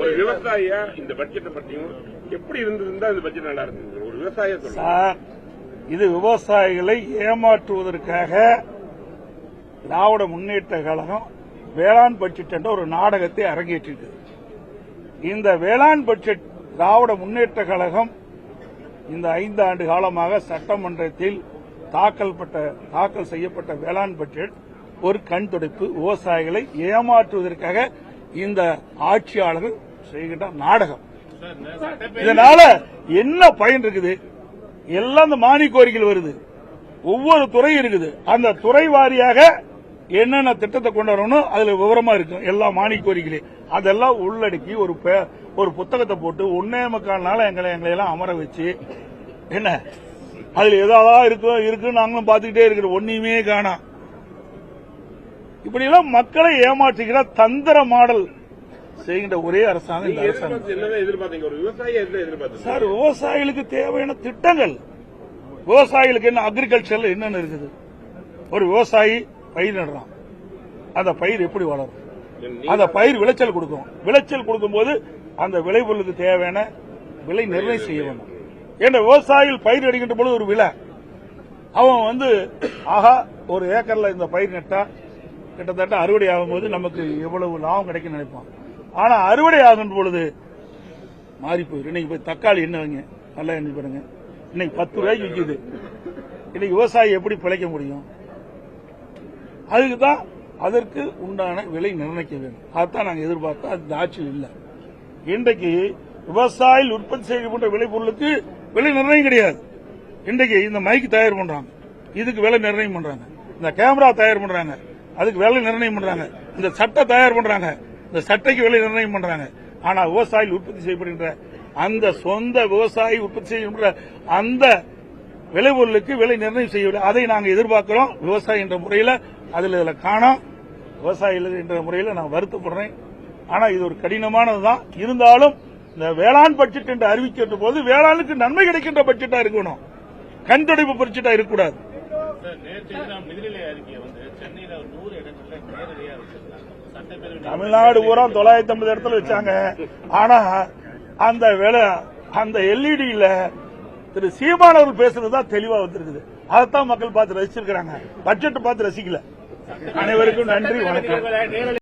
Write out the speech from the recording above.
ஒரு விவசாயியா இந்த பட்ஜெட்டை பற்றியும் எப்படி இருந்திருந்தா இந்த பட்ஜெட் நல்லா இருக்கு ஒரு விவசாய சார், இது விவசாயிகளை ஏமாற்றுவதற்காக திராவிட முன்னேற்ற கழகம் வேளாண் பட்ஜெட் என்ற ஒரு நாடகத்தை அரங்கேற்றிருக்கு. இந்த வேளாண் பட்ஜெட் திராவிட முன்னேற்ற கழகம் இந்த 5 ஆண்டு காலமாக சட்டமன்றத்தில் தாக்கல் செய்யப்பட்ட வேளாண் பட்ஜெட் ஒரு கண் துடைப்பு. விவசாயிகளை ஏமாற்றுவதற்காக இந்த ஆட்சியாளர்கள் செய்கின்ற நாடகம். இதனால என்ன பயன் இருக்குது? எல்லாம் இந்த மானிய கோரிக்கைகள் வருது, ஒவ்வொரு துறை இருக்குது, அந்த துறை வாரியாக என்னென்ன திட்டத்தை கொண்டு வரணும் அதுல விவரமா இருக்கும். எல்லா மானிய கோரிக்கைகளையும் அதெல்லாம் உள்ளடக்கி ஒரு புத்தகத்தை போட்டு 1.25 நாள் எங்களை எல்லாம் அமர வச்சு என்ன அதுல ஏதாவது இருக்கு நாங்களும் பார்த்துக்கிட்டே இருக்கிறோம். ஒன்னையுமே காணோம். இப்படி எல்லாம் மக்களை ஏமாற்றுகிற தந்திர மாடல் செய்கின்ற ஒரே அரசாங்கம் இந்த அரசாங்கம். சார், விவசாயிகளுக்கு தேவையான திட்டங்கள், விவசாயிகளுக்கு என்ன அக்ரிகல்ச்சர்ல என்னென்ன இருக்குது? ஒரு விவசாயி பயிர் நடுறான், அந்த பயிர் எப்படி வளரும்? அந்த பயிர் விளைச்சல் கொடுக்கும். விளைச்சல் கொடுக்கும் போது அந்த விளைபொருளுக்கு தேவையான விலை நிர்ணயம் செய்ய வேண்டும். ஏன்னா விவசாயிகள் பயிர் அடிக்கின்ற பொழுது ஒரு விலை, அவன் ஆகா ஒரு ஏக்கர்ல இந்த பயிர் நட்டா கிட்டத்தட்ட அறுவடை ஆகும்போது நமக்கு எவ்வளவு லாபம் கிடைக்கும் நினைப்பான். ஆனா அறுவடை ஆகும் பொழுது மாறி போயிடும். இன்னைக்கு போய் தக்காளி என்ன நல்லா எண்ணி பாருங்க, இன்னைக்கு 10 ரூபாய்க்கு விற்குது. இன்னைக்கு விவசாயி எப்படி பிழைக்க முடியும்? அதுக்குதான் அதற்கு உண்டான விலை நிர்ணயிக்க வேண்டும். அதான் நாங்கள் எதிர்பார்த்தா அந்த ஆட்சியில் இல்லை. இன்றைக்கு விவசாயிகள் உற்பத்தி செய்யப்பட்ட விளைபொருளுக்கு விலை நிர்ணயம் கிடையாது. இன்றைக்கு இந்த மைக்கு தயார் பண்றாங்க, இதுக்கு விலை நிர்ணயம் பண்றாங்க. இந்த கேமரா தயார் பண்றாங்க, அதுக்கு விலை நிர்ணயம் பண்றாங்க. இந்த சட்டை தயார் பண்றாங்க, இந்த சட்டைக்கு விலை நிர்ணயம் பண்றாங்க. ஆனா விவசாயிகள் உற்பத்தி செய்யப்படுகின்ற அந்த சொந்த விவசாயி உற்பத்தி செய்யப்படுற அந்த விளைபொருளுக்கு விலை நிர்ணயம் செய்யவில்லை. அதை நாங்கள் எதிர்பார்க்கிறோம். விவசாயி என்ற முறையில் அதுல காணோம். விவசாயிகள் என்ற முறையில் நான் வருத்தப்படுறேன். ஆனா இது ஒரு கடினமானதுதான். இருந்தாலும் இந்த வேளாண் பட்ஜெட் என்று அறிவிக்கின்ற போது வேளாணுக்கு நன்மை கிடைக்கின்ற பட்ஜெட்டா இருக்கணும், கண் துடைப்பு பட்ஜெட்டா இருக்கக்கூடாது. தமிழ்நாடு பூரா 950 இடத்துல வச்சாங்க. ஆனா அந்த எல்இடியில திரு சீமான் அவர்கள் பேசுறதுதான் தெளிவா வந்திருக்குது. அதைத்தான் மக்கள் பார்த்து ரசிச்சிருக்கிறாங்க, பட்ஜெட் பார்த்து ரசிக்கல. அனைவருக்கும் நன்றி, வணக்கம்.